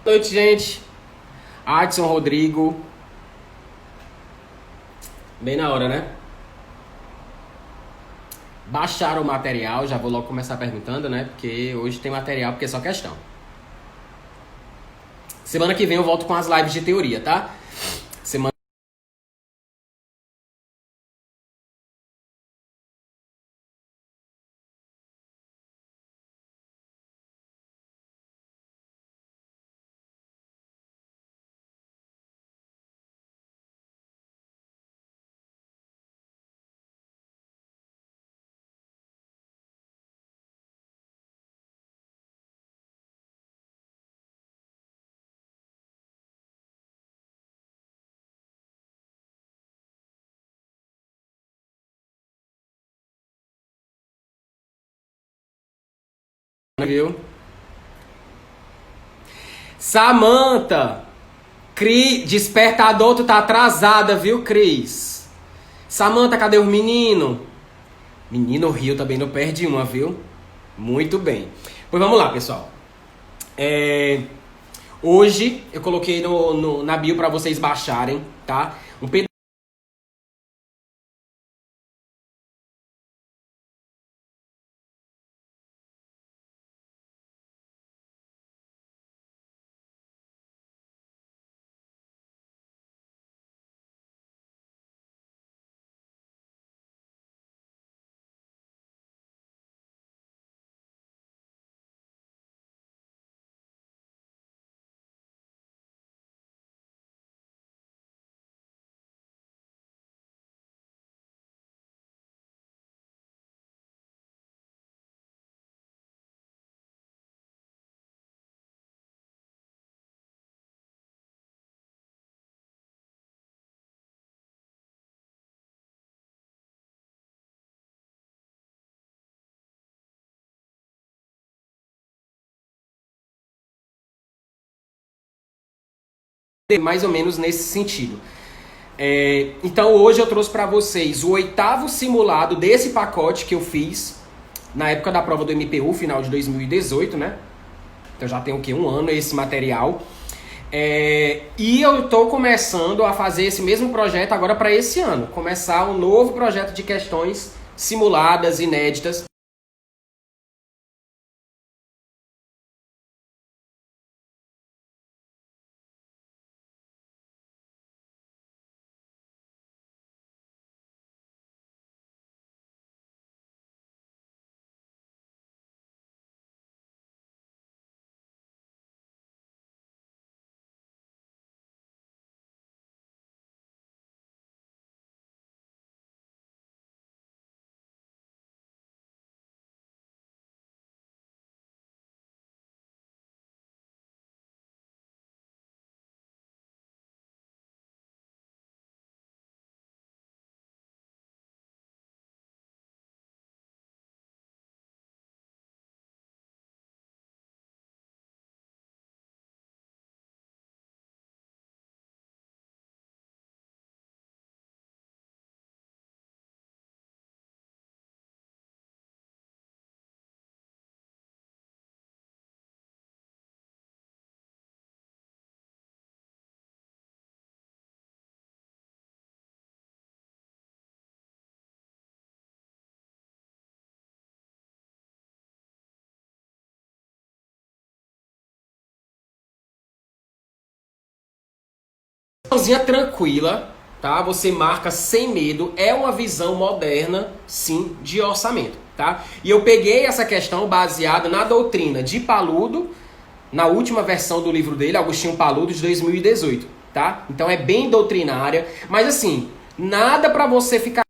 Boa noite, gente. Adson Rodrigo. Bem na hora, né? Baixaram o material, já vou logo começar perguntando, né? Porque hoje tem material, porque é só questão. Semana que vem eu volto com as lives de teoria, tá? Semana viu? Samantha! Cris, despertador, tu tá atrasada, viu, Cris? Samantha, cadê os meninos? Menino Rio também não perde uma, viu? Muito bem. Pois vamos lá, pessoal. É, Hoje eu coloquei na bio pra vocês baixarem, tá? Um mais ou menos nesse sentido. Então hoje eu trouxe para vocês o oitavo simulado desse pacote que eu fiz na época da prova do MPU, final de 2018, né? Então já tem o que? Um ano esse material. E eu estou começando a fazer esse mesmo projeto agora para esse ano. Começar um novo projeto de questões simuladas, inéditas. Tranquila, tá? Você marca sem medo, é uma visão moderna, sim, de orçamento, tá? E eu peguei essa questão baseada na doutrina de Paludo, na última versão do livro dele, Agostinho Paludo, de 2018, tá? Então é bem doutrinária, mas assim, nada para você ficar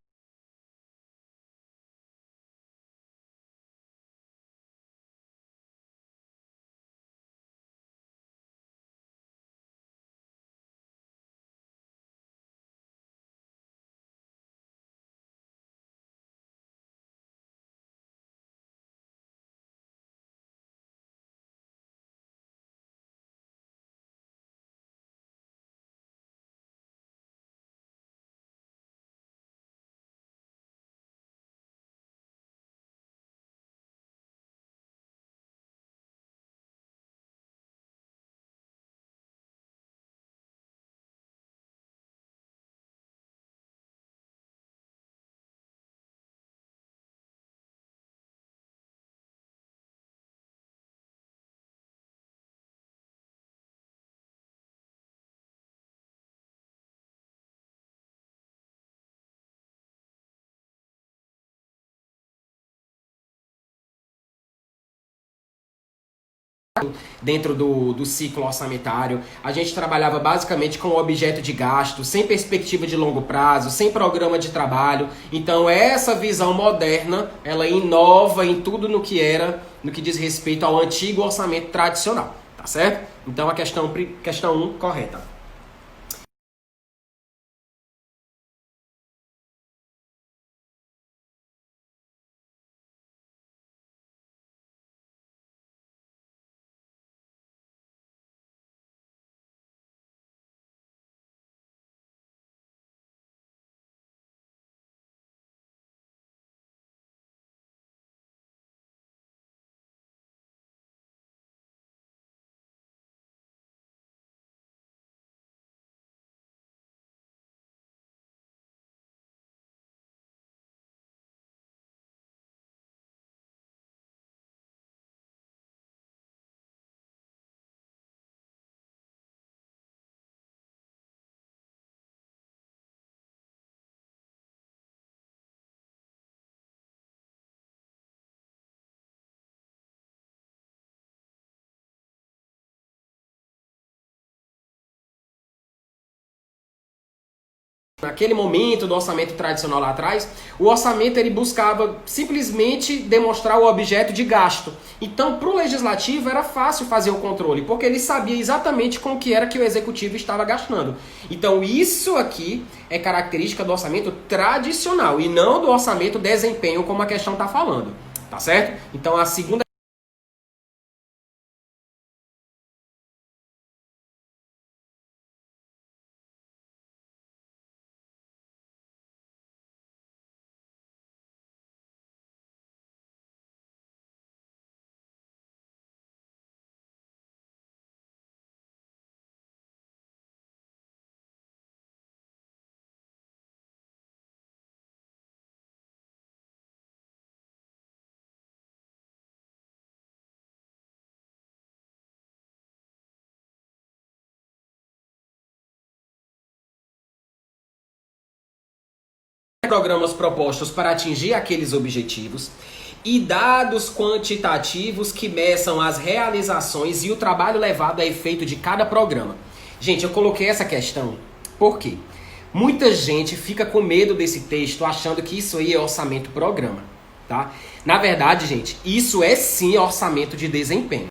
dentro do ciclo orçamentário. A gente trabalhava basicamente com objeto de gasto, sem perspectiva de longo prazo, sem programa de trabalho. Então essa visão moderna, ela inova em tudo no que diz respeito ao antigo orçamento tradicional, tá certo? Então a questão 1 correta. Naquele momento do orçamento tradicional lá atrás, o orçamento ele buscava simplesmente demonstrar o objeto de gasto. Então, para o legislativo era fácil fazer o controle, porque ele sabia exatamente com o que era que o executivo estava gastando. Então, isso aqui é característica do orçamento tradicional e não do orçamento desempenho, como a questão está falando. Tá certo? Então, a segunda programas propostos para atingir aqueles objetivos e dados quantitativos que meçam as realizações e o trabalho levado a efeito de cada programa. Gente, eu coloquei essa questão por quê? Muita gente fica com medo desse texto achando que isso aí é orçamento programa, tá? Na verdade, gente, isso é sim orçamento de desempenho.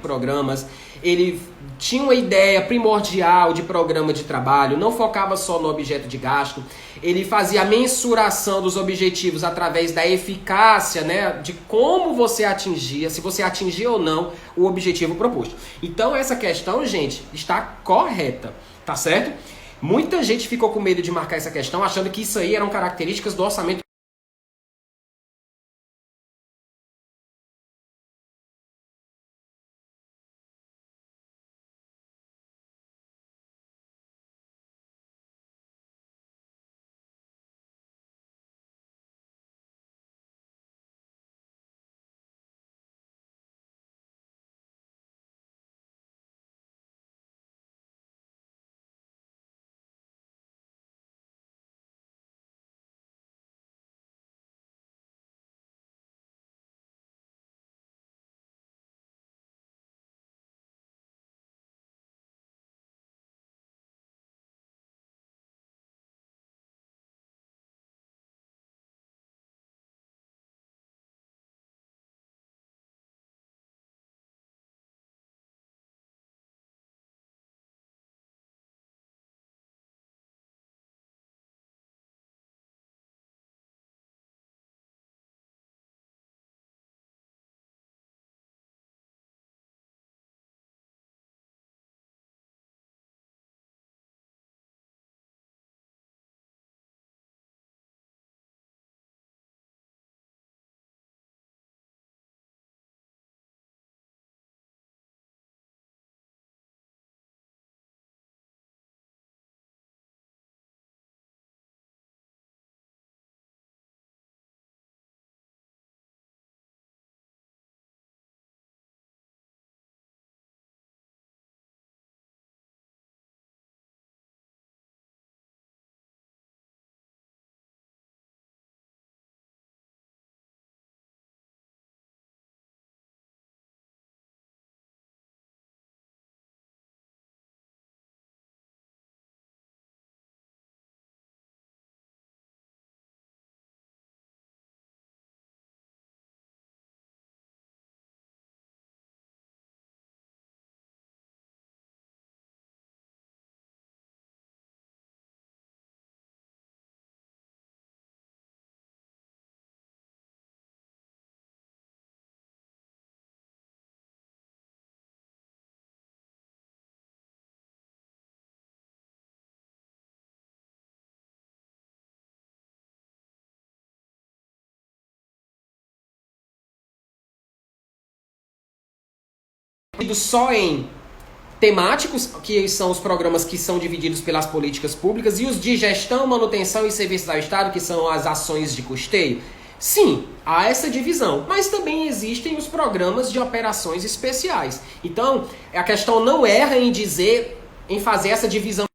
programas, ele tinha uma ideia primordial de programa de trabalho, não focava só no objeto de gasto, ele fazia a mensuração dos objetivos através da eficácia, né, de como você atingia, se você atingia ou não o objetivo proposto. Então essa questão, gente, está correta, tá certo? Muita gente ficou com medo de marcar essa questão, achando que isso aí eram características do orçamento só em temáticos, que são os programas que são divididos pelas políticas públicas, e os de gestão, manutenção e serviços ao Estado, que são as ações de custeio. Sim, há essa divisão, mas também existem os programas de operações especiais. Então, a questão não erra em dizer, em fazer essa divisão.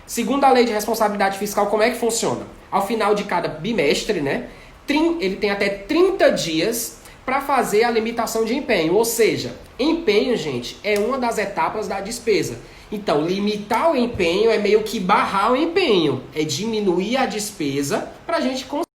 Segundo a lei de responsabilidade fiscal, como é que funciona? Ao final de cada bimestre, né, ele tem até 30 dias para fazer a limitação de empenho. Ou seja, empenho, gente, é uma das etapas da despesa. Então, limitar o empenho é meio que barrar o empenho. É diminuir a despesa para a gente conseguir.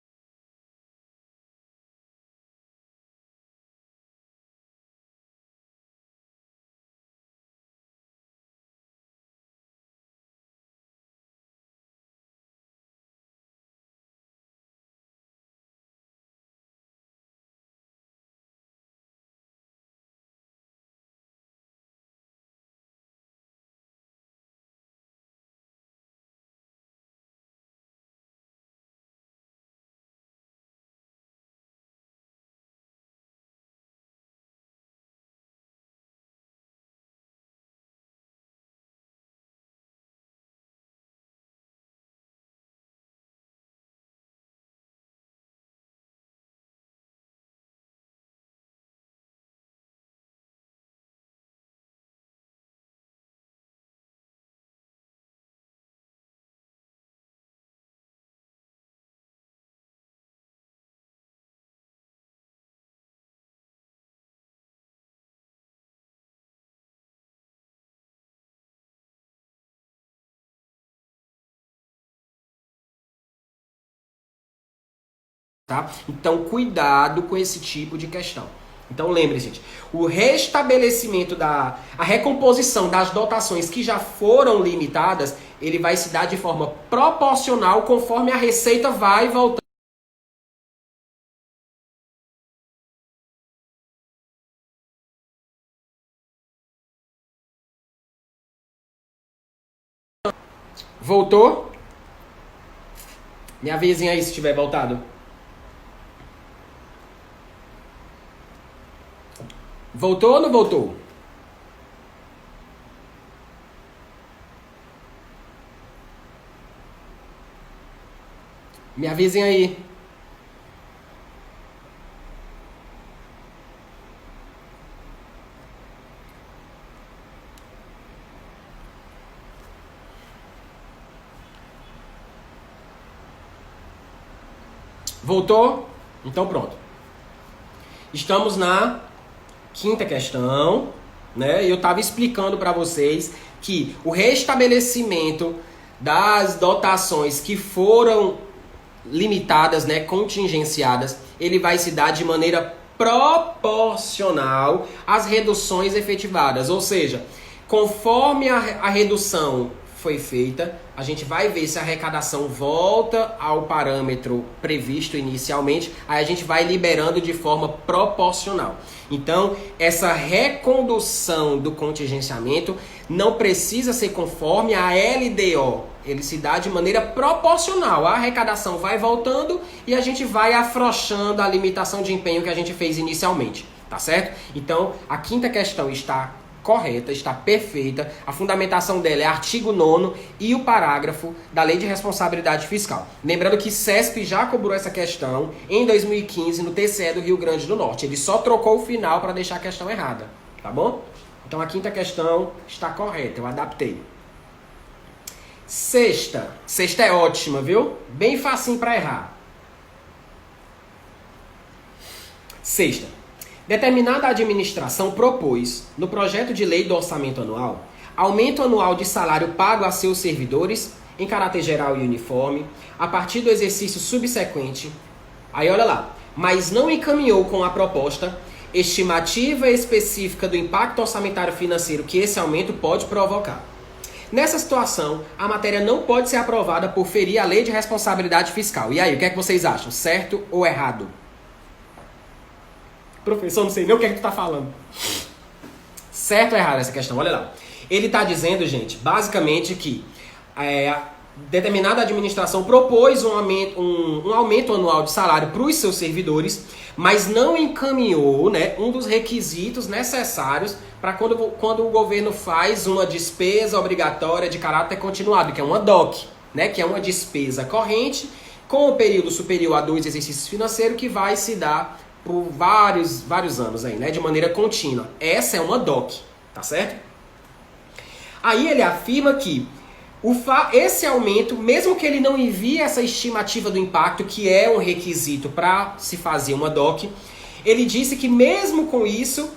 Tá? Então, cuidado com esse tipo de questão. Então, lembre, gente, o restabelecimento a recomposição das dotações que já foram limitadas, ele vai se dar de forma proporcional conforme a receita vai voltando. Voltou? Me avisem aí se tiver voltado. Voltou ou não voltou? Me avisem aí. Voltou? Então pronto. Estamos na quinta questão, né? Eu estava explicando para vocês que o restabelecimento das dotações que foram limitadas, né, contingenciadas, ele vai se dar de maneira proporcional às reduções efetivadas. Ou seja, conforme a redução foi feita, a gente vai ver se a arrecadação volta ao parâmetro previsto inicialmente, aí a gente vai liberando de forma proporcional. Então, essa recondução do contingenciamento não precisa ser conforme a LDO, ele se dá de maneira proporcional. A arrecadação vai voltando e a gente vai afrouxando a limitação de empenho que a gente fez inicialmente, tá certo? Então, a quinta questão está correta, está perfeita. A fundamentação dela é artigo 9º e o parágrafo da Lei de Responsabilidade Fiscal. Lembrando que CESP já cobrou essa questão em 2015 no TCE do Rio Grande do Norte. Ele só trocou o final para deixar a questão errada, tá bom? Então a quinta questão está correta, eu adaptei. Sexta é ótima, viu? Bem facinho para errar. Sexta. Determinada administração propôs, no projeto de lei do orçamento anual, aumento anual de salário pago a seus servidores, em caráter geral e uniforme, a partir do exercício subsequente. Aí olha lá, mas não encaminhou com a proposta estimativa específica do impacto orçamentário financeiro que esse aumento pode provocar. Nessa situação, a matéria não pode ser aprovada por ferir a Lei de Responsabilidade Fiscal. E aí, o que é que vocês acham? Certo ou errado? Professor, não sei nem o que é que tu tá falando. Certo ou errado essa questão? Olha lá. Ele tá dizendo, gente, basicamente que determinada administração propôs um aumento anual de salário para os seus servidores, mas não encaminhou, né, um dos requisitos necessários para quando o governo faz uma despesa obrigatória de caráter continuado, que é uma DOC, né, que é uma despesa corrente com o período superior a 2 exercícios financeiros que vai se dar por vários anos aí, né? De maneira contínua. Essa é uma DOC, tá certo? Aí ele afirma que Esse aumento, mesmo que ele não envie essa estimativa do impacto, que é um requisito para se fazer uma DOC, ele disse que mesmo com isso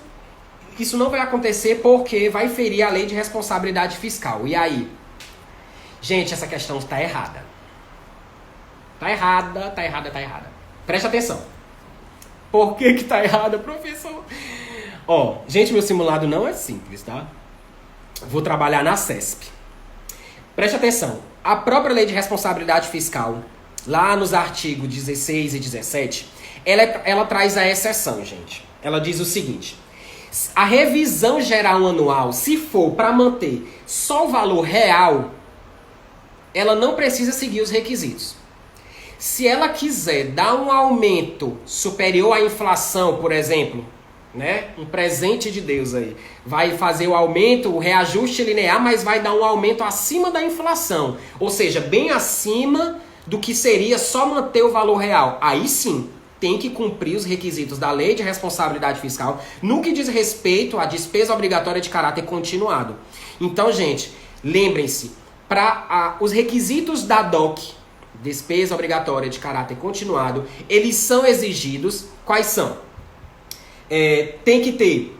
não vai acontecer porque vai ferir a lei de responsabilidade fiscal. E aí? Gente, essa questão está errada. Tá errada. Preste atenção. Por que tá errada, professor? Ó, gente, meu simulado não é simples, tá? Vou trabalhar na CESP. Preste atenção. A própria lei de responsabilidade fiscal, lá nos artigos 16 e 17, ela traz a exceção, gente. Ela diz o seguinte: a revisão geral anual, se for para manter só o valor real, ela não precisa seguir os requisitos. Se ela quiser dar um aumento superior à inflação, por exemplo, né? Um presente de Deus aí. Vai fazer o aumento, o reajuste linear, mas vai dar um aumento acima da inflação. Ou seja, bem acima do que seria só manter o valor real. Aí sim, tem que cumprir os requisitos da Lei de Responsabilidade Fiscal no que diz respeito à despesa obrigatória de caráter continuado. Então, gente, lembrem-se, para os requisitos da DOC, despesa obrigatória de caráter continuado, eles são exigidos. Quais são? Tem que ter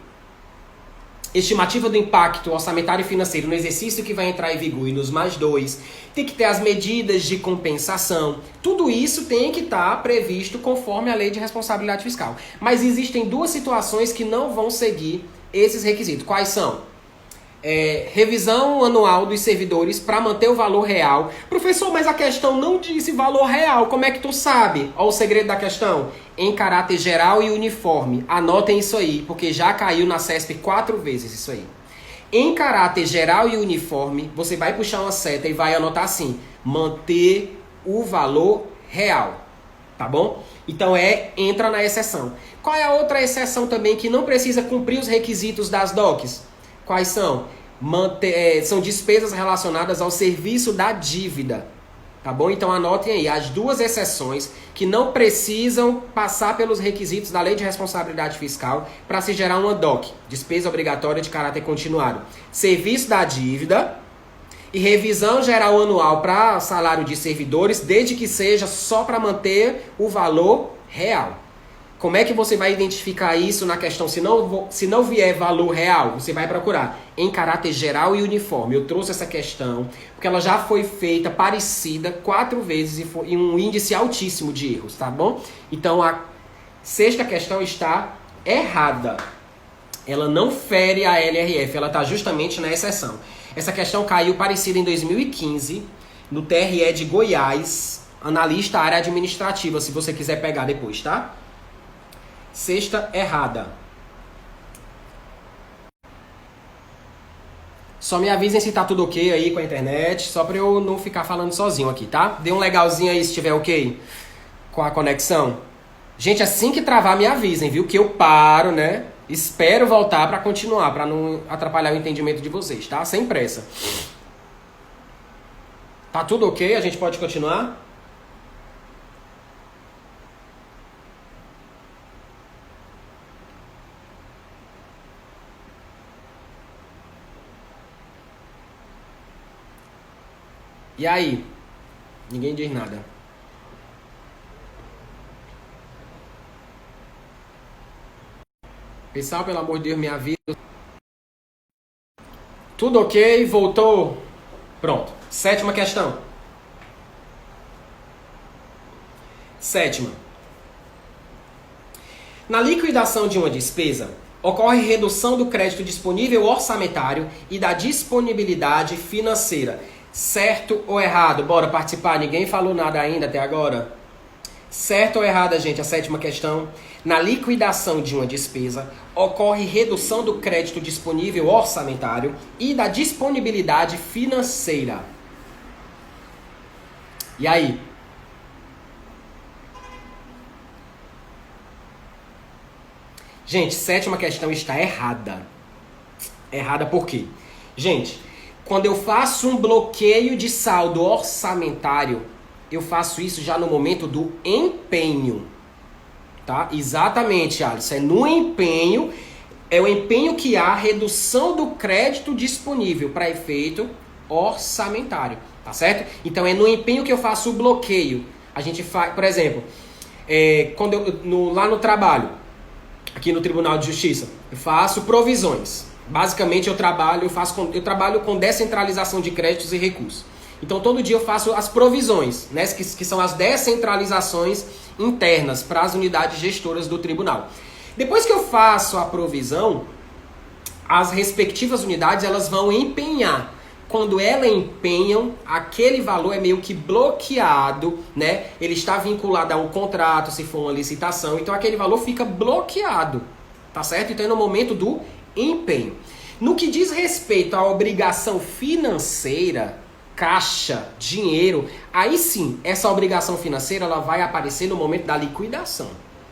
estimativa do impacto orçamentário e financeiro no exercício que vai entrar em vigor e nos +2. Tem que ter as medidas de compensação. Tudo isso tem que estar previsto conforme a lei de responsabilidade fiscal. Mas existem duas situações que não vão seguir esses requisitos. Quais são? Revisão anual dos servidores para manter o valor real. Professor, mas a questão não disse valor real. Como é que tu sabe? Olha o segredo da questão. Em caráter geral e uniforme. Anotem isso aí, porque já caiu na CESP 4 vezes isso aí. Em caráter geral e uniforme, você vai puxar uma seta e vai anotar assim: manter o valor real. Tá bom? Então entra na exceção. Qual é a outra exceção também que não precisa cumprir os requisitos das DOCs? Quais são? São despesas relacionadas ao serviço da dívida. Tá bom? Então anotem aí as duas exceções que não precisam passar pelos requisitos da Lei de Responsabilidade Fiscal para se gerar uma DOC, despesa obrigatória de caráter continuado. Serviço da dívida e revisão geral anual para salário de servidores, desde que seja só para manter o valor real. Como é que você vai identificar isso na questão? Se não vier valor real, você vai procurar em caráter geral e uniforme. Eu trouxe essa questão porque ela já foi feita parecida 4 vezes e foi um índice altíssimo de erros, tá bom? Então a sexta questão está errada. Ela não fere a LRF, ela está justamente na exceção. Essa questão caiu parecida em 2015 no TRE de Goiás, analista área administrativa, se você quiser pegar depois, tá? Sexta errada. Só me avisem se tá tudo ok aí com a internet, só pra eu não ficar falando sozinho aqui, tá? Dê um legalzinho aí se tiver ok com a conexão. Gente, assim que travar, me avisem, viu? Que eu paro, né? Espero voltar pra continuar, pra não atrapalhar o entendimento de vocês, tá? Sem pressa. Tá tudo ok? A gente pode continuar? E aí? Ninguém diz nada. Pessoal, pelo amor de Deus, me avisa. Tudo ok? Voltou? Pronto. Sétima questão. Sétima. Na liquidação de uma despesa, ocorre redução do crédito disponível orçamentário e da disponibilidade financeira. Certo ou errado? Bora participar. Ninguém falou nada ainda até agora. Certo ou errada, gente? A sétima questão. Na liquidação de uma despesa, ocorre redução do crédito disponível orçamentário e da disponibilidade financeira. E aí? Gente, sétima questão está errada. Errada por quê? Gente, quando eu faço um bloqueio de saldo orçamentário, eu faço isso já no momento do empenho. Tá? Exatamente, Alisson. É no empenho, é o empenho que há redução do crédito disponível para efeito orçamentário, tá certo? Então é no empenho que eu faço o bloqueio. A gente faz, por exemplo, lá no trabalho, aqui no Tribunal de Justiça, eu faço provisões. Basicamente eu trabalho com descentralização de créditos e recursos. Então todo dia eu faço as provisões, né, que são as descentralizações internas para as unidades gestoras do tribunal. Depois que eu faço a provisão, as respectivas unidades elas vão empenhar. Quando elas empenham, aquele valor é meio que bloqueado, né? Ele está vinculado a um contrato, se for uma licitação, então aquele valor fica bloqueado, tá certo? Então é no momento do empenho. No que diz respeito à obrigação financeira, caixa, dinheiro, aí sim, essa obrigação financeira ela vai aparecer no momento da liquidação.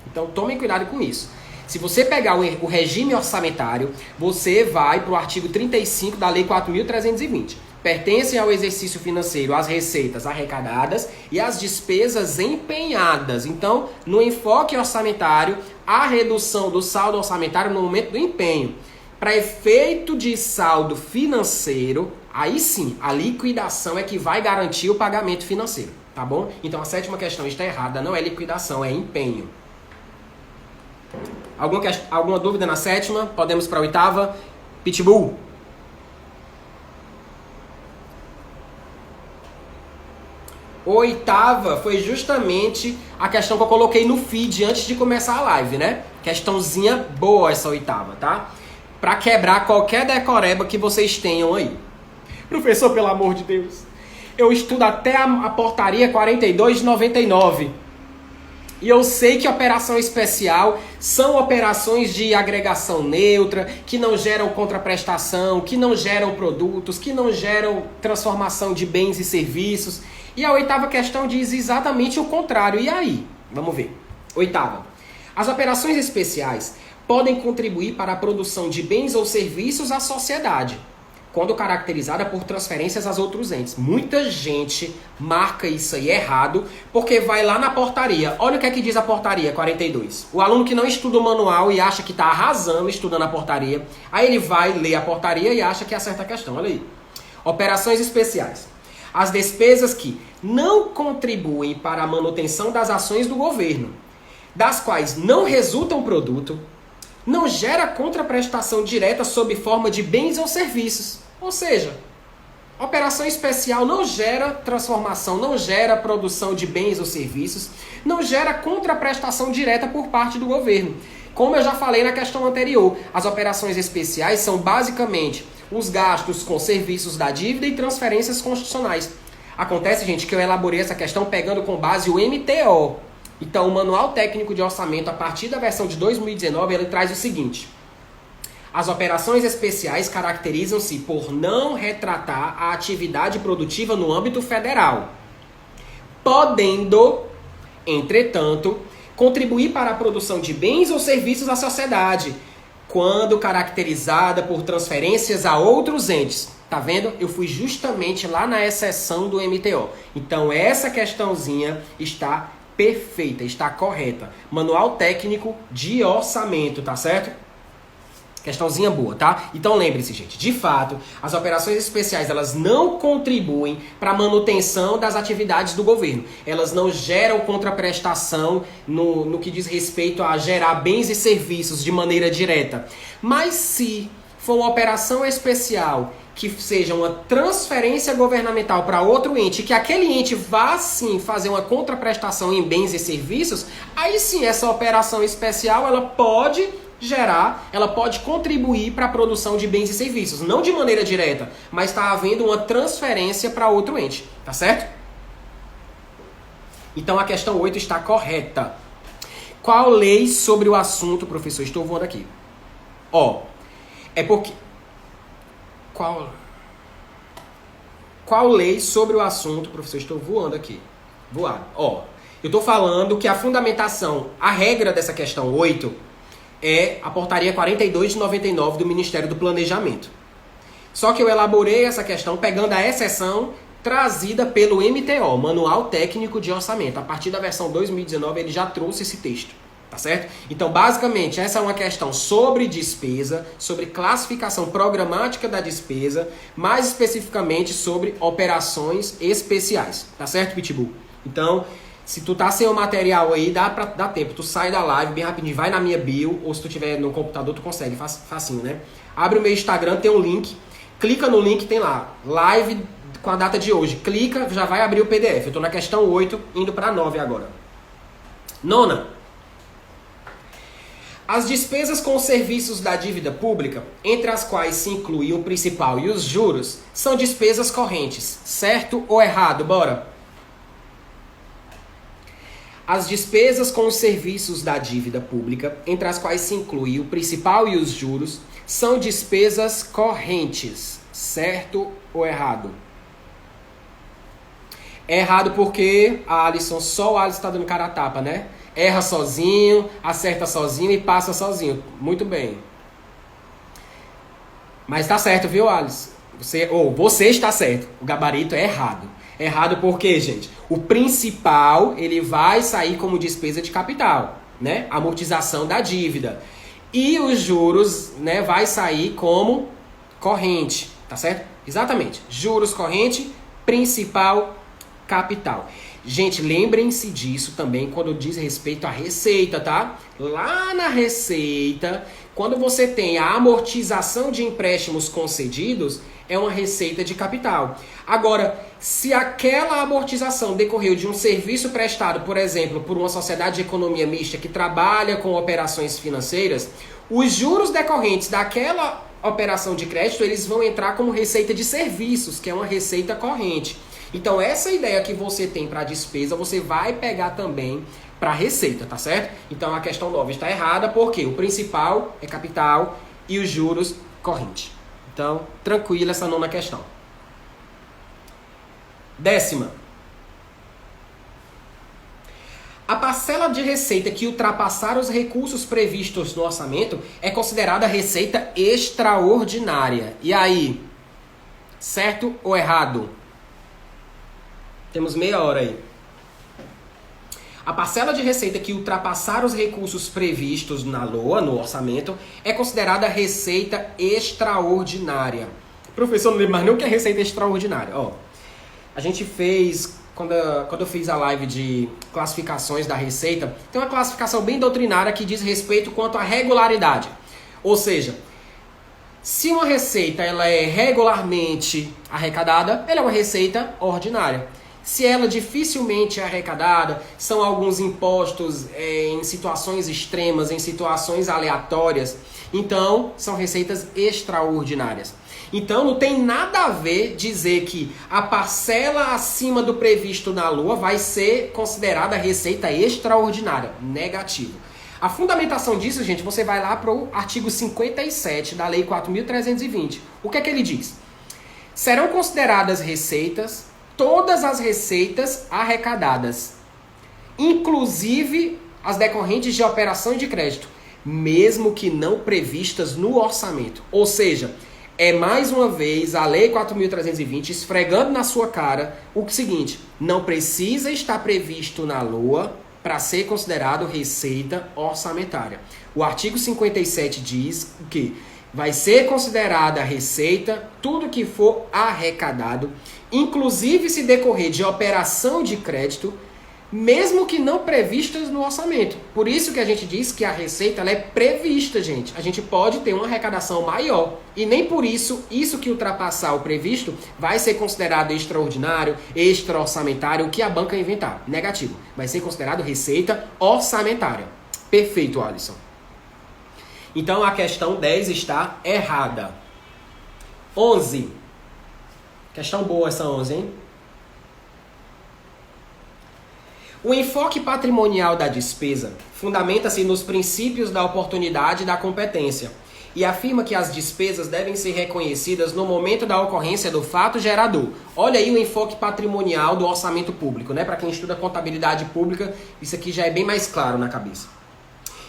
Então tomem cuidado com isso. Se você pegar o regime orçamentário, você vai para o artigo 35 da Lei 4.320. Pertencem ao exercício financeiro as receitas arrecadadas e as despesas empenhadas. Então, no enfoque orçamentário, a redução do saldo orçamentário no momento do empenho. Para efeito de saldo financeiro, aí sim, a liquidação é que vai garantir o pagamento financeiro, tá bom? Então, a sétima questão está errada, não é liquidação, é empenho. Alguma dúvida na sétima? Podemos para a oitava. Pitbull. Oitava foi justamente a questão que eu coloquei no feed antes de começar a live, né? Questãozinha boa essa oitava, tá? Para quebrar qualquer decoreba que vocês tenham aí. Professor, pelo amor de Deus, eu estudo até a portaria 42 de 99. E eu sei que operação especial são operações de agregação neutra, que não geram contraprestação, que não geram produtos, que não geram transformação de bens e serviços. E a oitava questão diz exatamente o contrário. E aí? Vamos ver. Oitava. As operações especiais podem contribuir para a produção de bens ou serviços à sociedade, quando caracterizada por transferências aos outros entes. Muita gente marca isso aí errado, porque vai lá na portaria. Olha o que é que diz a portaria 42. O aluno que não estuda o manual e acha que está arrasando estudando a portaria, aí ele vai ler a portaria e acha que acerta a questão. Olha aí. Operações especiais. As despesas que não contribuem para a manutenção das ações do governo, das quais não resulta um produto, não gera contraprestação direta sob forma de bens ou serviços. Ou seja, operação especial não gera transformação, não gera produção de bens ou serviços, não gera contraprestação direta por parte do governo. Como eu já falei na questão anterior, as operações especiais são basicamente os gastos com serviços da dívida e transferências constitucionais. Acontece, gente, que eu elaborei essa questão pegando com base o MTO. Então, o Manual Técnico de Orçamento, a partir da versão de 2019, ele traz o seguinte: as operações especiais caracterizam-se por não retratar a atividade produtiva no âmbito federal, podendo, entretanto, contribuir para a produção de bens ou serviços à sociedade, quando caracterizada por transferências a outros entes. Tá vendo? Eu fui justamente lá na exceção do MTO. Então, essa questãozinha está perfeita, está correta. Manual Técnico de Orçamento, tá certo? Questãozinha boa, tá? Então lembre-se, gente, de fato, as operações especiais, elas não contribuem para a manutenção das atividades do governo. Elas não geram contraprestação no que diz respeito a gerar bens e serviços de maneira direta. Mas se for uma operação especial que seja uma transferência governamental para outro ente, que aquele ente vá sim fazer uma contraprestação em bens e serviços, aí sim essa operação especial ela pode gerar, ela pode contribuir para a produção de bens e serviços, não de maneira direta, mas está havendo uma transferência para outro ente, tá certo? Então a questão 8 está correta. Qual lei sobre o assunto, professor? Estou voando aqui. É porque... Qual lei sobre o assunto, professor? Estou voando aqui. Voado. Eu estou falando que a fundamentação, a regra dessa questão 8 é a portaria 42 de 99 do Ministério do Planejamento. Só que eu elaborei essa questão pegando a exceção trazida pelo MTO, Manual Técnico de Orçamento. A partir da versão 2019 ele já trouxe esse texto, Tá certo? Então, basicamente, essa é uma questão sobre despesa, sobre classificação programática da despesa, mais especificamente sobre operações especiais. Tá certo, Pitbull? Então, se tu tá sem o material aí, dá tempo. Tu sai da live bem rapidinho, vai na minha bio, ou se tu tiver no computador, tu consegue, facinho, né? Abre o meu Instagram, tem um link, clica no link, tem lá, live com a data de hoje. Clica, já vai abrir o PDF. Eu tô na questão 8, indo pra 9 agora. Nona. As despesas com os serviços da dívida pública, entre as quais se inclui o principal e os juros, são despesas correntes. Certo ou errado? Bora! As despesas com os serviços da dívida pública, entre as quais se inclui o principal e os juros, são despesas correntes. Certo ou errado? É errado porque só o Alisson está dando cara a tapa, né? Erra sozinho, acerta sozinho e passa sozinho. Muito bem. Mas tá certo, viu, Alisson? Você está certo. O gabarito é errado. Errado por quê, gente? O principal, ele vai sair como despesa de capital, né? Amortização da dívida. E os juros, né, vai sair como corrente, tá certo? Exatamente. Juros corrente, principal, capital. Gente, lembrem-se disso também quando diz respeito à receita, tá? Lá na receita, quando você tem a amortização de empréstimos concedidos, é uma receita de capital. Agora, se aquela amortização decorreu de um serviço prestado, por exemplo, por uma sociedade de economia mista que trabalha com operações financeiras, os juros decorrentes daquela operação de crédito, eles vão entrar como receita de serviços, que é uma receita corrente. Então, essa ideia que você tem para despesa, você vai pegar também para receita, tá certo? Então, a questão 9 está errada, porque o principal é capital e os juros corrente. Então, tranquila essa nona questão. 10ª. A parcela de receita que ultrapassar os recursos previstos no orçamento é considerada receita extraordinária. E aí, certo ou errado? Temos meia hora aí. A parcela de receita que ultrapassar os recursos previstos na LOA, no orçamento, é considerada receita extraordinária. Professor, não lembro mais nem o que é receita extraordinária. Ó, a gente fez, quando eu fiz a live de classificações da receita, tem uma classificação bem doutrinária que diz respeito quanto à regularidade. Ou seja, se uma receita ela é regularmente arrecadada, ela é uma receita ordinária. Se ela dificilmente é arrecadada, são alguns impostos em situações extremas, em situações aleatórias, então são receitas extraordinárias. Então não tem nada a ver dizer que a parcela acima do previsto na LOA vai ser considerada receita extraordinária. Negativo. A fundamentação disso, gente, você vai lá para o artigo 57 da Lei 4.320. O que é que ele diz? Serão consideradas receitas todas as receitas arrecadadas, inclusive as decorrentes de operação de crédito, mesmo que não previstas no orçamento. Ou seja, é mais uma vez a Lei 4.320 esfregando na sua cara o seguinte: não precisa estar previsto na LOA para ser considerado receita orçamentária. O artigo 57 diz que vai ser considerada receita tudo que for arrecadado, inclusive se decorrer de operação de crédito, mesmo que não previstas no orçamento. Por isso que a gente diz que a receita ela é prevista, gente. A gente pode ter uma arrecadação maior. E nem por isso, isso que ultrapassar o previsto vai ser considerado extraordinário, extra-orçamentário, o que a banca inventar. Negativo. Vai ser considerado receita orçamentária. Perfeito, Alisson. Então a questão 10 está errada. 11. Questão boa essa 11, hein? O enfoque patrimonial da despesa fundamenta-se nos princípios da oportunidade e da competência e afirma que as despesas devem ser reconhecidas no momento da ocorrência do fato gerador. Olha aí o enfoque patrimonial do orçamento público, né? Para quem estuda contabilidade pública, isso aqui já é bem mais claro na cabeça.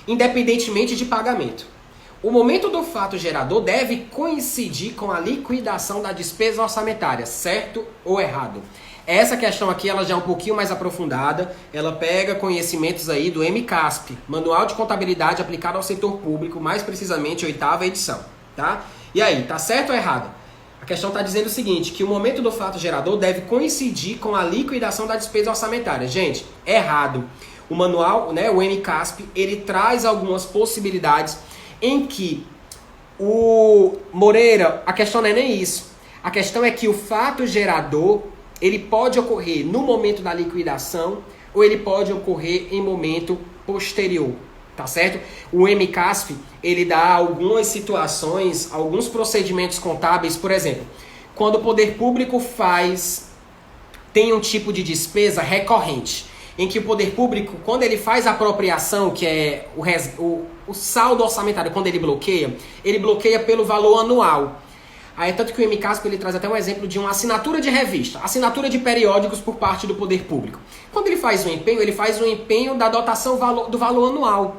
Independentemente de pagamento. O momento do fato gerador deve coincidir com a liquidação da despesa orçamentária, certo ou errado? Essa questão aqui, ela já é um pouquinho mais aprofundada, ela pega conhecimentos aí do MCASP, Manual de Contabilidade Aplicado ao Setor Público, mais precisamente, 8ª edição, tá? E aí, tá certo ou errado? A questão está dizendo o seguinte, que o momento do fato gerador deve coincidir com a liquidação da despesa orçamentária. Gente, errado. O manual, né, o MCASP, ele traz algumas possibilidades em que o Moreira, a questão não é nem isso. A questão é que o fato gerador, ele pode ocorrer no momento da liquidação ou ele pode ocorrer em momento posterior, tá certo? O MCASP, ele dá algumas situações, alguns procedimentos contábeis, por exemplo, quando o poder público tem um tipo de despesa recorrente, em que o poder público, quando ele faz a apropriação, que é o saldo orçamentário, quando ele bloqueia pelo valor anual. Aí, tanto que o MCASP ele traz até um exemplo de uma assinatura de revista, assinatura de periódicos por parte do poder público. Quando ele faz o empenho da dotação do valor anual.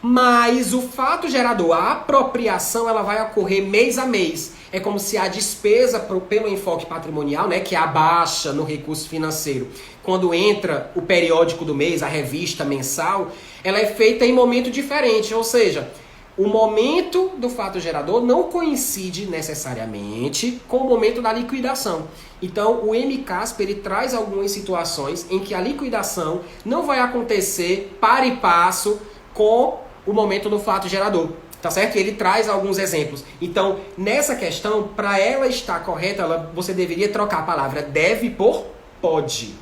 Mas o fato gerador, a apropriação, ela vai ocorrer mês a mês. É como se a despesa pelo enfoque patrimonial, né, que é a baixa no recurso financeiro, quando entra o periódico do mês, a revista mensal, ela é feita em momento diferente. Ou seja, o momento do fato gerador não coincide necessariamente com o momento da liquidação. Então, o MCASP ele traz algumas situações em que a liquidação não vai acontecer para e passo com o momento do fato gerador, tá certo? E ele traz alguns exemplos. Então, nessa questão, para ela estar correta, você deveria trocar a palavra deve por pode.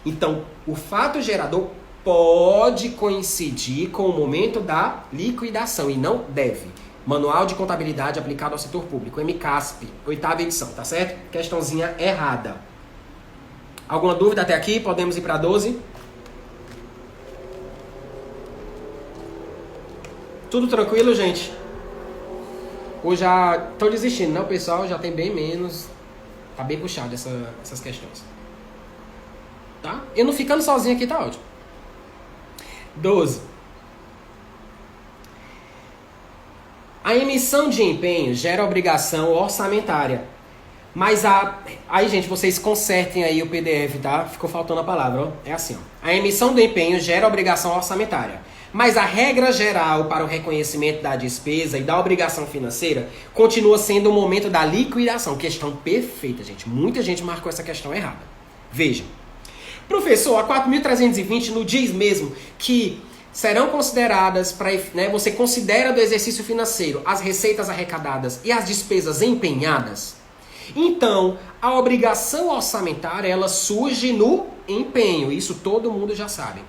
Então, o fato gerador pode coincidir com o momento da liquidação e não deve. Manual de Contabilidade Aplicado ao Setor Público, MCASP, 8ª edição, tá certo? Questãozinha errada. Alguma dúvida até aqui? Podemos ir para 12? Tudo tranquilo, gente? Ou já tô desistindo, né? O pessoal já tem bem menos. Tá bem puxado essas questões. Tá? Eu não ficando sozinho aqui tá ótimo. 12. A emissão de empenho gera obrigação orçamentária. Mas aí, gente, vocês consertem aí o PDF, tá? Ficou faltando a palavra, ó. É assim, ó. A emissão do empenho gera obrigação orçamentária. Mas a regra geral para o reconhecimento da despesa e da obrigação financeira continua sendo o momento da liquidação. Questão perfeita, gente. Muita gente marcou essa questão errada. Vejam. Professor, a 4.320 não diz mesmo que serão consideradas, você considera do exercício financeiro as receitas arrecadadas e as despesas empenhadas? Então, a obrigação orçamentária, ela surge no empenho. Isso todo mundo já sabe.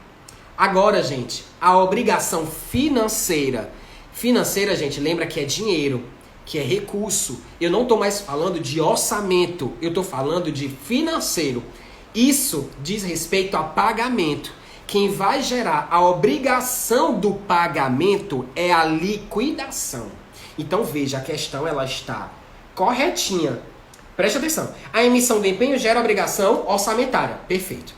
Agora, gente, a obrigação financeira. Financeira, gente, lembra que é dinheiro, que é recurso. Eu não estou mais falando de orçamento, eu estou falando de financeiro. Isso diz respeito a pagamento. Quem vai gerar a obrigação do pagamento é a liquidação. Então, veja, a questão ela está corretinha. Preste atenção. A emissão do empenho gera obrigação orçamentária. Perfeito.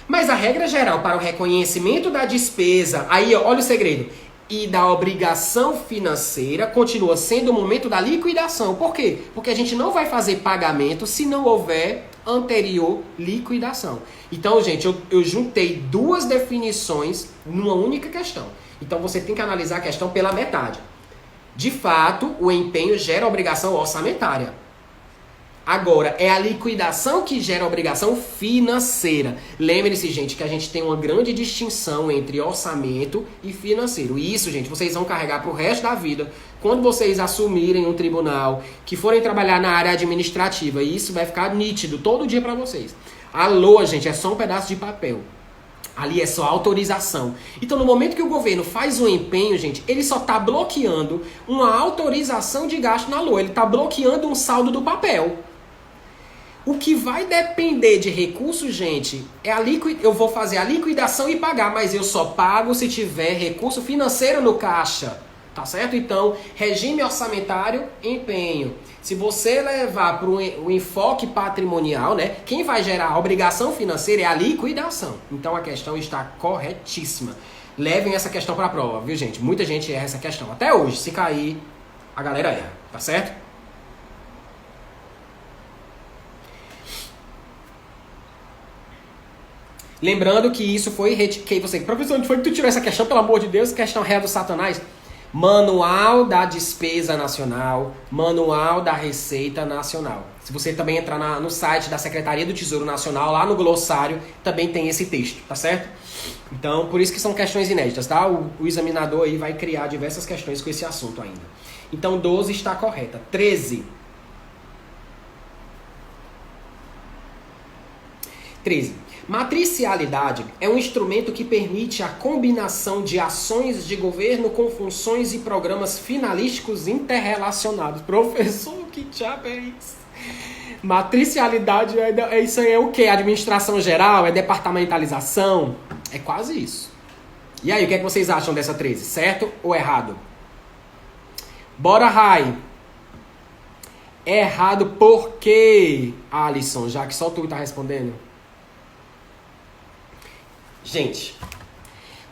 Mas a regra geral para o reconhecimento da despesa, aí olha o segredo, e da obrigação financeira continua sendo o momento da liquidação. Por quê? Porque a gente não vai fazer pagamento se não houver anterior liquidação. Então, gente, eu juntei duas definições numa única questão. Então, você tem que analisar a questão pela metade. De fato, o empenho gera obrigação orçamentária. Agora, é a liquidação que gera obrigação financeira. Lembre-se, gente, que a gente tem uma grande distinção entre orçamento e financeiro. E isso, gente, vocês vão carregar para o resto da vida. Quando vocês assumirem um tribunal, que forem trabalhar na área administrativa, e isso vai ficar nítido todo dia para vocês. A LOA, gente, é só um pedaço de papel. Ali é só autorização. Então, no momento que o governo faz o empenho, gente, ele só está bloqueando uma autorização de gasto na LOA. Ele está bloqueando um saldo do papel. O que vai depender de recursos, gente, é eu vou fazer a liquidação e pagar, mas eu só pago se tiver recurso financeiro no caixa, tá certo? Então, regime orçamentário, empenho. Se você levar para o enfoque patrimonial, né, quem vai gerar a obrigação financeira é a liquidação. Então, a questão está corretíssima. Levem essa questão para a prova, viu, gente? Muita gente erra essa questão. Até hoje, se cair, a galera erra, tá certo? Lembrando que isso foi... Que você, professor, onde foi que tu tirou essa questão? Pelo amor de Deus, questão réu do Satanás. Manual da Despesa Nacional, Manual da Receita Nacional. Se você também entrar no site da Secretaria do Tesouro Nacional, lá no glossário, também tem esse texto, tá certo? Então, por isso que são questões inéditas, tá? O examinador aí vai criar diversas questões com esse assunto ainda. Então, 12 está correta. 13. 13. Matricialidade é um instrumento que permite a combinação de ações de governo com funções e programas finalísticos interrelacionados. Professor, que diabo é isso? Matricialidade é isso aí, é o quê? Administração geral? É departamentalização? É quase isso. E aí, o que é que vocês acham dessa 13? Certo ou errado? Bora, Rai. É errado por quê, Alisson? Já que só tu tá respondendo. Gente,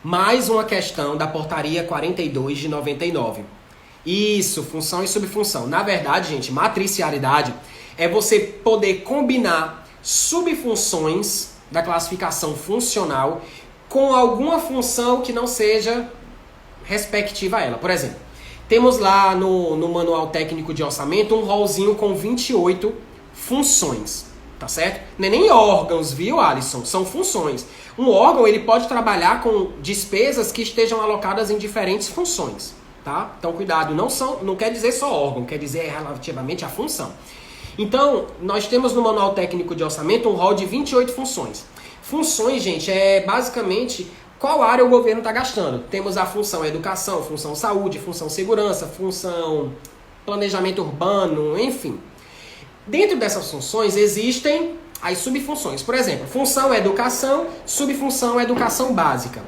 mais uma questão da portaria 42 de 99. Isso, função e subfunção. Na verdade, gente, matricialidade é você poder combinar subfunções da classificação funcional com alguma função que não seja respectiva a ela. Por exemplo, temos lá no Manual Técnico de Orçamento um rolzinho com 28 funções. Tá certo? Não é nem órgãos, viu, Alisson? São funções. Um órgão, ele pode trabalhar com despesas que estejam alocadas em diferentes funções, tá? Então, cuidado, não quer dizer só órgão, quer dizer relativamente a função. Então, nós temos no Manual Técnico de Orçamento um rol de 28 funções. Funções, gente, é basicamente qual área o governo está gastando. Temos a função educação, função saúde, função segurança, função planejamento urbano, enfim. Dentro dessas funções existem as subfunções. Por exemplo, função educação, subfunção educação básica.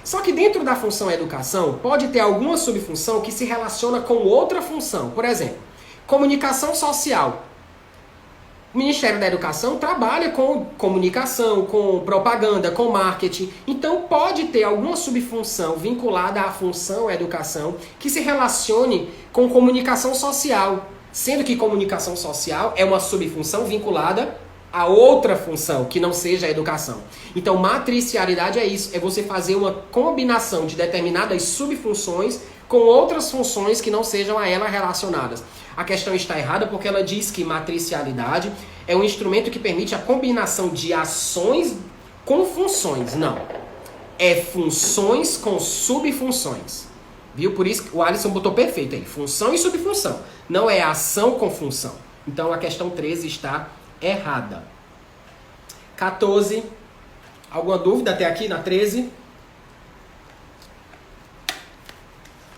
Só que dentro da função educação pode ter alguma subfunção que se relaciona com outra função. Por exemplo, comunicação social. O Ministério da Educação trabalha com comunicação, com propaganda, com marketing. Então pode ter alguma subfunção vinculada à função educação que se relacione com comunicação social. Sendo que comunicação social é uma subfunção vinculada a outra função, que não seja a educação. Então, matricialidade é isso, é você fazer uma combinação de determinadas subfunções com outras funções que não sejam a ela relacionadas. A questão está errada porque ela diz que matricialidade é um instrumento que permite a combinação de ações com funções. Não. É funções com subfunções. Viu? Por isso que o Alisson botou perfeito aí. Função e subfunção. Não é ação com função. Então a questão 13 está errada. 14. Alguma dúvida até aqui na 13?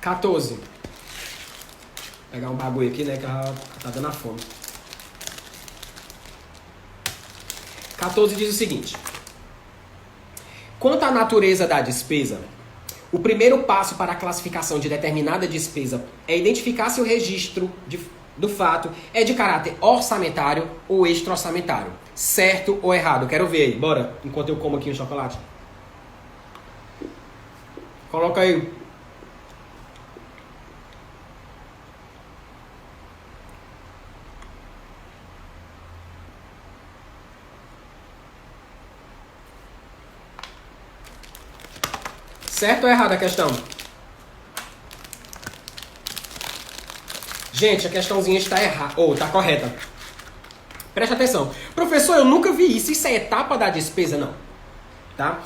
14. Vou pegar um bagulho aqui, né? Que tá dando a fome. 14 diz o seguinte. Quanto à natureza da despesa, o primeiro passo para a classificação de determinada despesa é identificar se o registro do fato é de caráter orçamentário ou extra-orçamentário. Certo ou errado? Quero ver aí. Bora, enquanto eu como aqui o chocolate. Coloca aí. Certo ou errado a questão? Gente, a questãozinha está errada. Ou está correta. Presta atenção. Professor, eu nunca vi isso. Isso é etapa da despesa? Não. Tá?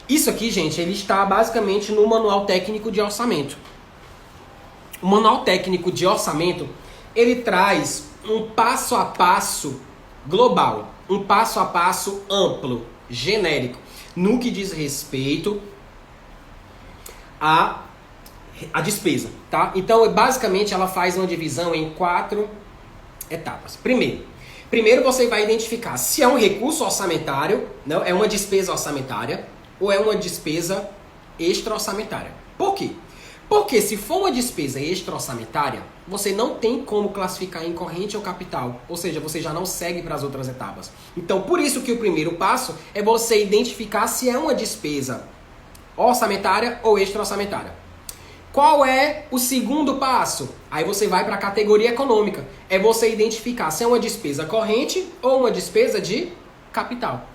Isso aqui, gente, ele está basicamente no Manual Técnico de Orçamento. O Manual Técnico de Orçamento, ele traz um passo a passo global. Um passo a passo amplo, genérico. No que diz respeito a despesa, tá? Então, basicamente, ela faz uma divisão em 4 etapas. Primeiro você vai identificar se é um recurso orçamentário, não, é uma despesa orçamentária ou é uma despesa extra-orçamentária. Por quê? Porque se for uma despesa extra-orçamentária, você não tem como classificar em corrente ou capital, ou seja, você já não segue para as outras etapas. Então, por isso que o primeiro passo é você identificar se é uma despesa orçamentária ou extra-orçamentária. Qual é o segundo passo? Aí você vai para a categoria econômica. É você identificar se é uma despesa corrente ou uma despesa de capital.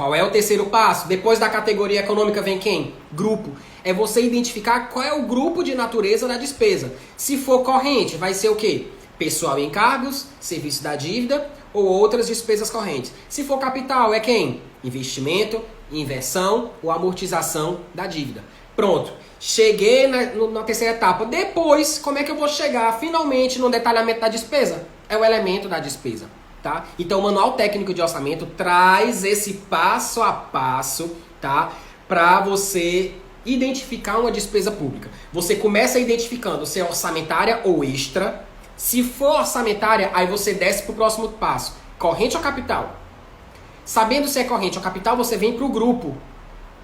Qual é o terceiro passo? Depois da categoria econômica vem quem? Grupo. É você identificar qual é o grupo de natureza da despesa. Se for corrente, vai ser o quê? Pessoal e encargos, serviço da dívida ou outras despesas correntes. Se for capital, é quem? Investimento, inversão ou amortização da dívida. Pronto. Cheguei na terceira etapa. Depois, como é que eu vou chegar finalmente no detalhamento da despesa? É o elemento da despesa. Tá? Então o Manual Técnico de Orçamento traz esse passo a passo, tá? Para você identificar uma despesa pública. Você começa identificando se é orçamentária ou extra. Se for orçamentária, aí você desce para o próximo passo. Corrente ou capital? Sabendo se é corrente ou capital, você vem para o grupo.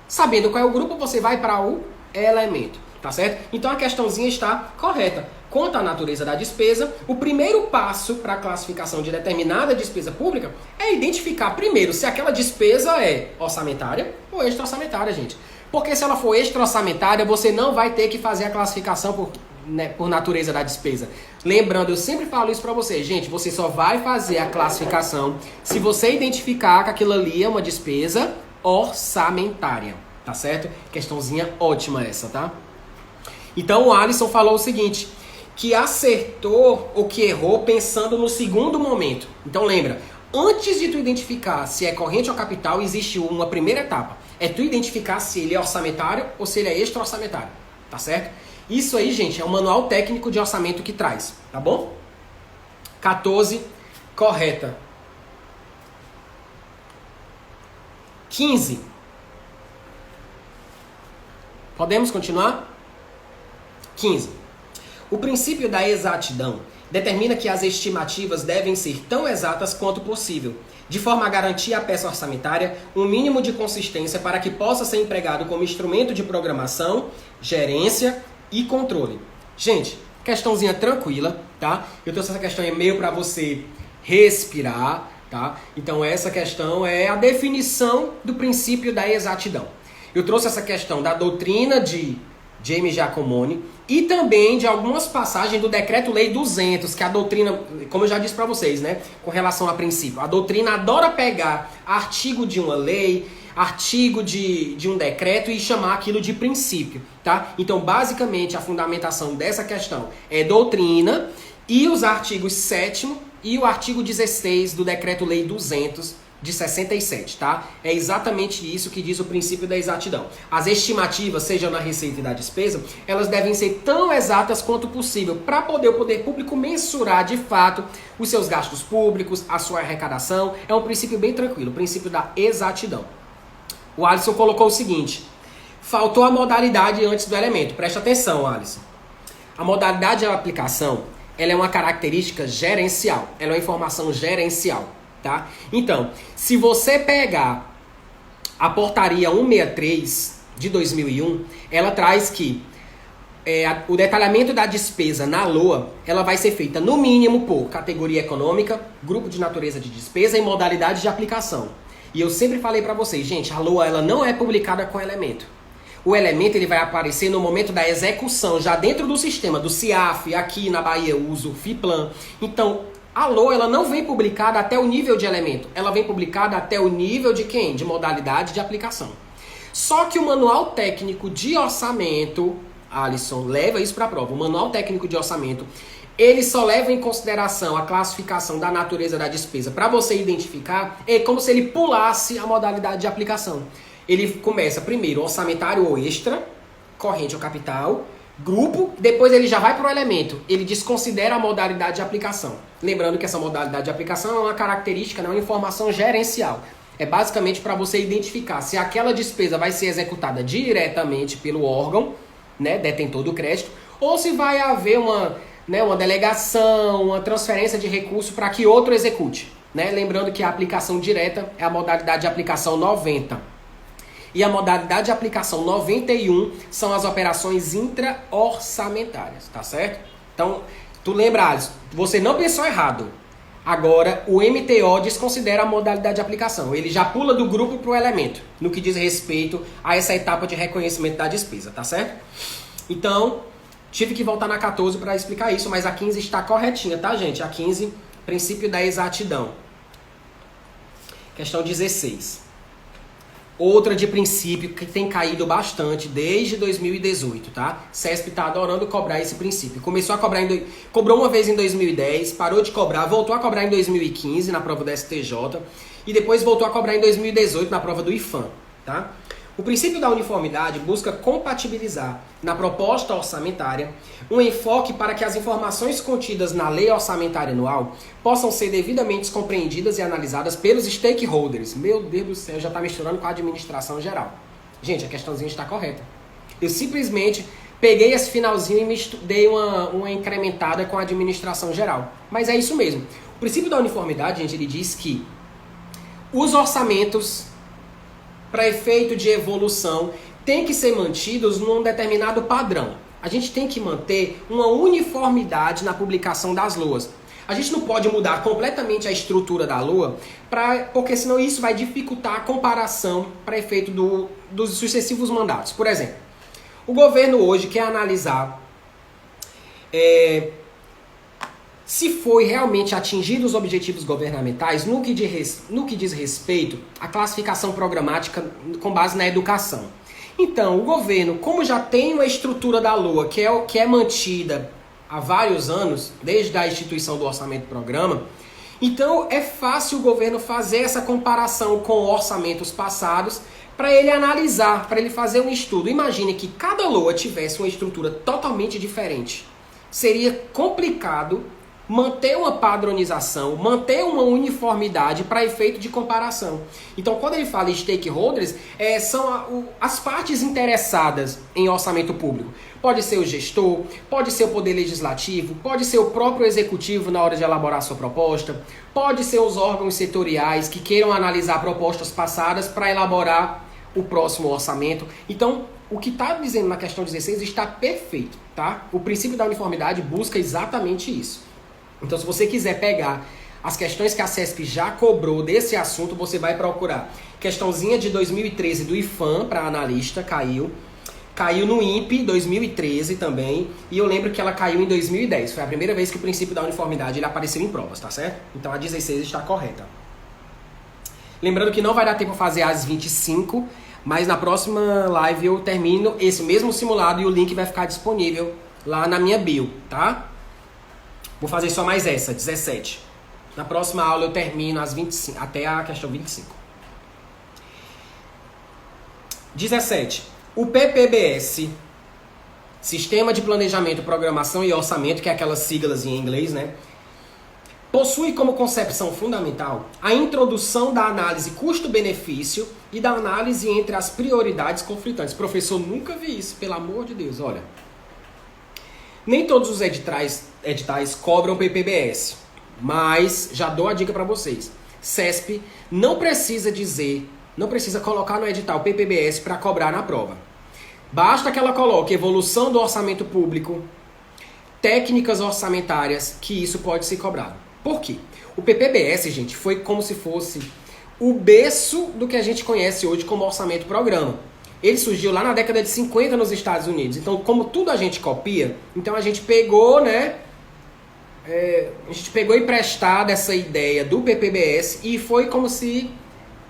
Sabendo qual é o grupo, você vai para o elemento. Tá certo? Então a questãozinha está correta. Quanto à natureza da despesa, o primeiro passo para a classificação de determinada despesa pública é identificar primeiro se aquela despesa é orçamentária ou extra-orçamentária, gente. Porque se ela for extra-orçamentária, você não vai ter que fazer a classificação por natureza da despesa. Lembrando, eu sempre falo isso para vocês, gente, você só vai fazer a classificação se você identificar que aquilo ali é uma despesa orçamentária, tá certo? Questãozinha ótima essa, tá? Então o Alisson falou o seguinte, que acertou ou que errou pensando no segundo momento. Então lembra, antes de tu identificar se é corrente ou capital, existe uma primeira etapa. É tu identificar se ele é orçamentário ou se ele é extra-orçamentário. Tá certo? Isso aí, gente, é o Manual Técnico de Orçamento que traz. Tá bom? 14, correta. 15. Podemos continuar? 15. O princípio da exatidão determina que as estimativas devem ser tão exatas quanto possível, de forma a garantir à peça orçamentária um mínimo de consistência para que possa ser empregado como instrumento de programação, gerência e controle. Gente, questãozinha tranquila, tá? Eu trouxe essa questão em e-mail para você respirar, tá? Então essa questão é a definição do princípio da exatidão. Eu trouxe essa questão da doutrina de James Giacomoni e também de algumas passagens do Decreto-Lei 200, que a doutrina, como eu já disse para vocês, né, com relação a princípio, a doutrina adora pegar artigo de uma lei, artigo de um decreto e chamar aquilo de princípio, tá? Então, basicamente, a fundamentação dessa questão é doutrina e os artigos 7º e o artigo 16 do Decreto-Lei 200 de 67, tá? É exatamente isso que diz o princípio da exatidão. As estimativas, seja na receita e na despesa, elas devem ser tão exatas quanto possível para poder o poder público mensurar de fato os seus gastos públicos, a sua arrecadação. É um princípio bem tranquilo, o princípio da exatidão. O Alisson colocou o seguinte: faltou a modalidade antes do elemento. Presta atenção, Alisson. A modalidade de aplicação, ela é uma característica gerencial, ela é uma informação gerencial. Tá? Então, se você pegar a portaria 163 de 2001, ela traz que o detalhamento da despesa na LOA, ela vai ser feita no mínimo por categoria econômica, grupo de natureza de despesa e modalidade de aplicação. E eu sempre falei para vocês, gente, a LOA ela não é publicada com elemento. O elemento ele vai aparecer no momento da execução, já dentro do sistema, do CIAF, aqui na Bahia eu uso o FIPLAN. Então, a LOA ela não vem publicada até o nível de elemento, ela vem publicada até o nível de quem? De modalidade de aplicação. Só que o Manual Técnico de Orçamento, Alisson, leva isso para a prova. O Manual Técnico de Orçamento, ele só leva em consideração a classificação da natureza da despesa. Para você identificar, é como se ele pulasse a modalidade de aplicação. Ele começa primeiro orçamentário ou extra, corrente ou capital, grupo, depois ele já vai para o elemento. Ele desconsidera a modalidade de aplicação. Lembrando que essa modalidade de aplicação é uma característica, não é uma informação gerencial. É basicamente para você identificar se aquela despesa vai ser executada diretamente pelo órgão, né, detentor do crédito, ou se vai haver uma delegação, uma transferência de recurso para que outro execute. Né? Lembrando que a aplicação direta é a modalidade de aplicação 90. E a modalidade de aplicação 91 são as operações intra-orçamentárias, tá certo? Então, tu lembra, Alisson, você não pensou errado. Agora, o MTO desconsidera a modalidade de aplicação. Ele já pula do grupo para o elemento, no que diz respeito a essa etapa de reconhecimento da despesa, tá certo? Então, tive que voltar na 14 para explicar isso, mas a 15 está corretinha, tá, gente? A 15, princípio da exatidão. Questão 16. Outra de princípio que tem caído bastante desde 2018, tá? CESP tá adorando cobrar esse princípio. Começou a cobrar, cobrou uma vez em 2010, parou de cobrar, voltou a cobrar em 2015 na prova do STJ e depois voltou a cobrar em 2018 na prova do IFAM, tá? O princípio da uniformidade busca compatibilizar na proposta orçamentária um enfoque para que as informações contidas na lei orçamentária anual possam ser devidamente compreendidas e analisadas pelos stakeholders. Meu Deus do céu, já está misturando com a administração geral. Gente, a questãozinha está correta. Eu simplesmente peguei esse finalzinho e dei uma incrementada com a administração geral. Mas é isso mesmo. O princípio da uniformidade, gente, ele diz que os orçamentos para efeito de evolução, tem que ser mantidos num determinado padrão. A gente tem que manter uma uniformidade na publicação das LOAs. A gente não pode mudar completamente a estrutura da LOA, porque senão isso vai dificultar a comparação para efeito dos sucessivos mandatos. Por exemplo, o governo hoje quer analisar se foi realmente atingido os objetivos governamentais no que diz respeito à classificação programática com base na educação. Então, o governo, como já tem uma estrutura da LOA que é mantida há vários anos, desde a instituição do orçamento-programa, então é fácil o governo fazer essa comparação com orçamentos passados para ele analisar, para ele fazer um estudo. Imagine que cada LOA tivesse uma estrutura totalmente diferente. Seria complicado manter uma padronização, manter uma uniformidade para efeito de comparação. Então, quando ele fala em stakeholders, são as partes interessadas em orçamento público. Pode ser o gestor, pode ser o poder legislativo, pode ser o próprio executivo na hora de elaborar sua proposta, pode ser os órgãos setoriais que queiram analisar propostas passadas para elaborar o próximo orçamento. Então, o que está dizendo na questão 16 está perfeito, tá? O princípio da uniformidade busca exatamente isso. Então, se você quiser pegar as questões que a CESP já cobrou desse assunto, você vai procurar. Questãozinha de 2013 do IFAM para analista, caiu. Caiu no INPE 2013 também. E eu lembro que ela caiu em 2010. Foi a primeira vez que o princípio da uniformidade ele apareceu em provas, tá certo? Então a 16 está correta. Lembrando que não vai dar tempo para fazer as 25, mas na próxima live eu termino esse mesmo simulado e o link vai ficar disponível lá na minha bio, tá? Vou fazer só mais essa, 17. Na próxima aula eu termino as 25, até a questão 25. 17. O PPBS, Sistema de Planejamento, Programação e Orçamento, que é aquelas siglas em inglês, né? Possui como concepção fundamental a introdução da análise custo-benefício e da análise entre as prioridades conflitantes. Professor, nunca vi isso, pelo amor de Deus, olha. Nem todos os editais cobram PPBS, mas já dou a dica para vocês. CESP não precisa colocar no edital PPBS para cobrar na prova. Basta que ela coloque evolução do orçamento público, técnicas orçamentárias, que isso pode ser cobrado. Por quê? O PPBS, gente, foi como se fosse o berço do que a gente conhece hoje como orçamento-programa. Ele surgiu lá na década de 50 nos Estados Unidos. Então, como tudo a gente copia, então a gente pegou, né? A gente pegou emprestado essa ideia do PPBS e foi como se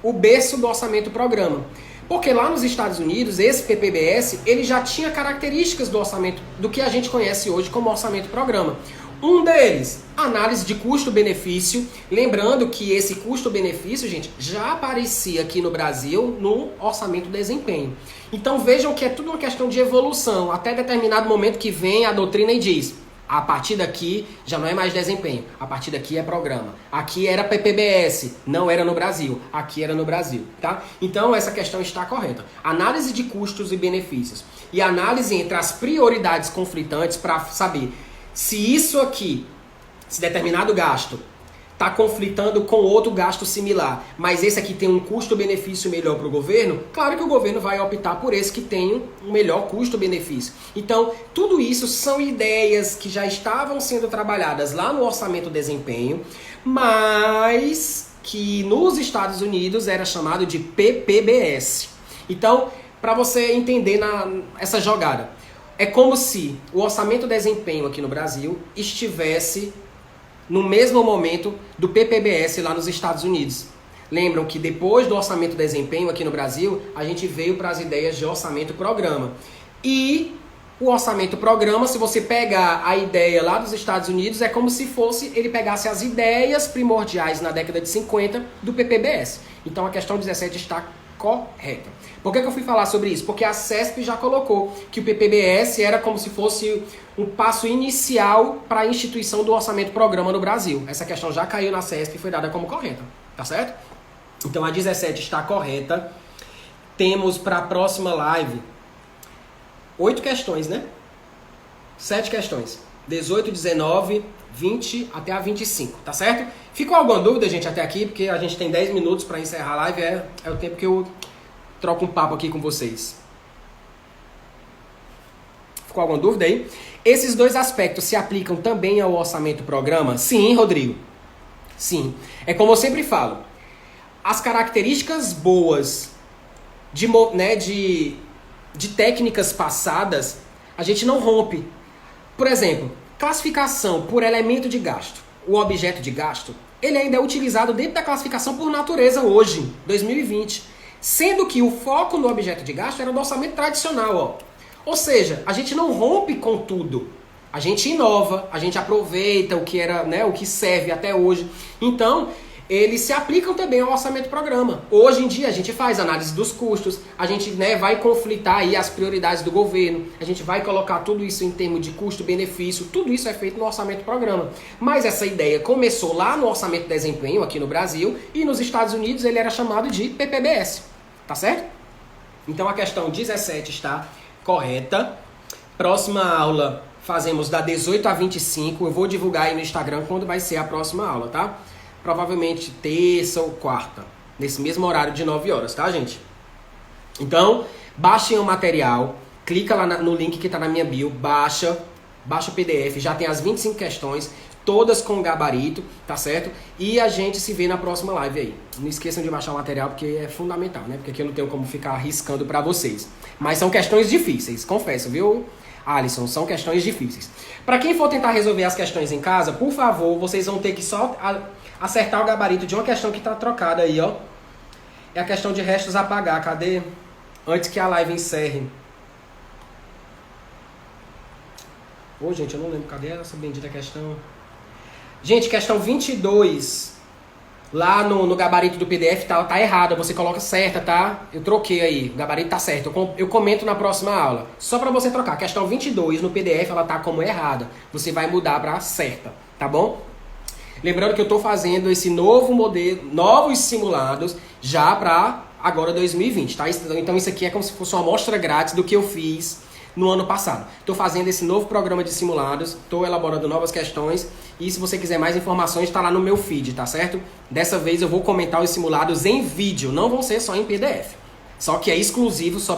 o berço do orçamento-programa. Porque lá nos Estados Unidos, esse PPBS, ele já tinha características do orçamento, do que a gente conhece hoje como orçamento-programa. Um deles, análise de custo-benefício. Lembrando que esse custo-benefício, gente, já aparecia aqui no Brasil no orçamento-desempenho. Então vejam que é tudo uma questão de evolução, até determinado momento que vem a doutrina e diz: a partir daqui já não é mais desempenho, a partir daqui é programa. Aqui era PPBS, não era no Brasil, aqui era no Brasil, tá? Então essa questão está correta. Análise de custos e benefícios e análise entre as prioridades conflitantes para saber se isso aqui, se determinado gasto está conflitando com outro gasto similar, mas esse aqui tem um custo-benefício melhor para o governo, claro que o governo vai optar por esse que tem um melhor custo-benefício. Então, tudo isso são ideias que já estavam sendo trabalhadas lá no orçamento-desempenho, mas que nos Estados Unidos era chamado de PPBS. Então, para você entender essa jogada, é como se o orçamento-desempenho aqui no Brasil estivesse no mesmo momento do PPBS lá nos Estados Unidos. Lembram que depois do orçamento de desempenho aqui no Brasil, a gente veio para as ideias de orçamento-programa. E o orçamento-programa, se você pegar a ideia lá dos Estados Unidos, é como se fosse ele pegasse as ideias primordiais na década de 50 do PPBS. Então a questão 17 está correta. Por que eu fui falar sobre isso? Porque a CESP já colocou que o PPBS era como se fosse um passo inicial para a instituição do orçamento-programa no Brasil. Essa questão já caiu na CESP e foi dada como correta, tá certo? Então a 17 está correta. Temos para a próxima live 8 questões, né? 7 questões. 18, 19, 20 até a 25, tá certo? Ficou alguma dúvida, gente, até aqui? Porque a gente tem 10 minutos para encerrar a live, é o tempo que eu troco um papo aqui com vocês. Ficou alguma dúvida aí? Esses dois aspectos se aplicam também ao orçamento-programa? Sim, Rodrigo. Sim. É como eu sempre falo, as características boas de técnicas passadas, a gente não rompe. Por exemplo, classificação por elemento de gasto. O objeto de gasto, ele ainda é utilizado dentro da classificação por natureza hoje, 2020. Sendo que o foco no objeto de gasto era do orçamento tradicional, ó. Ou seja, a gente não rompe com tudo. A gente inova, a gente aproveita o que era, né, o que serve até hoje. Então, eles se aplicam também ao orçamento-programa. Hoje em dia a gente faz análise dos custos, a gente, né, vai conflitar aí as prioridades do governo, a gente vai colocar tudo isso em termos de custo-benefício, tudo isso é feito no orçamento-programa. Mas essa ideia começou lá no orçamento-desempenho aqui no Brasil e nos Estados Unidos ele era chamado de PPBS, tá certo? Então a questão 17 está correta. Próxima aula fazemos da 18 a 25, eu vou divulgar aí no Instagram quando vai ser a próxima aula, tá? Provavelmente terça ou quarta, nesse mesmo horário de 9 horas, tá, gente? Então, baixem o material, clica lá no link que tá na minha bio, baixa o PDF, já tem as 25 questões, todas com gabarito, tá certo? E a gente se vê na próxima live aí. Não esqueçam de baixar o material porque é fundamental, né? Porque aqui eu não tenho como ficar arriscando pra vocês. Mas são questões difíceis, confesso, viu, Alisson? São questões difíceis. Pra quem for tentar resolver as questões em casa, por favor, vocês vão ter que só acertar o gabarito de uma questão que tá trocada aí, ó. É a questão de restos a pagar. Cadê? Antes que a live encerre. Ô, gente, eu não lembro. Cadê essa bendita questão? Gente, questão 22. Lá no gabarito do PDF tá errada. Você coloca certa, tá? Eu troquei aí. O gabarito tá certo. Eu comento na próxima aula. Só pra você trocar. Questão 22 no PDF, ela tá como errada. Você vai mudar pra certa, tá bom? Lembrando que eu estou fazendo esse novo modelo, novos simulados, já para agora 2020, tá? Então isso aqui é como se fosse uma amostra grátis do que eu fiz no ano passado. Estou fazendo esse novo programa de simulados, estou elaborando novas questões e se você quiser mais informações, está lá no meu feed, tá certo? Dessa vez eu vou comentar os simulados em vídeo, não vão ser só em PDF. Só que é exclusivo só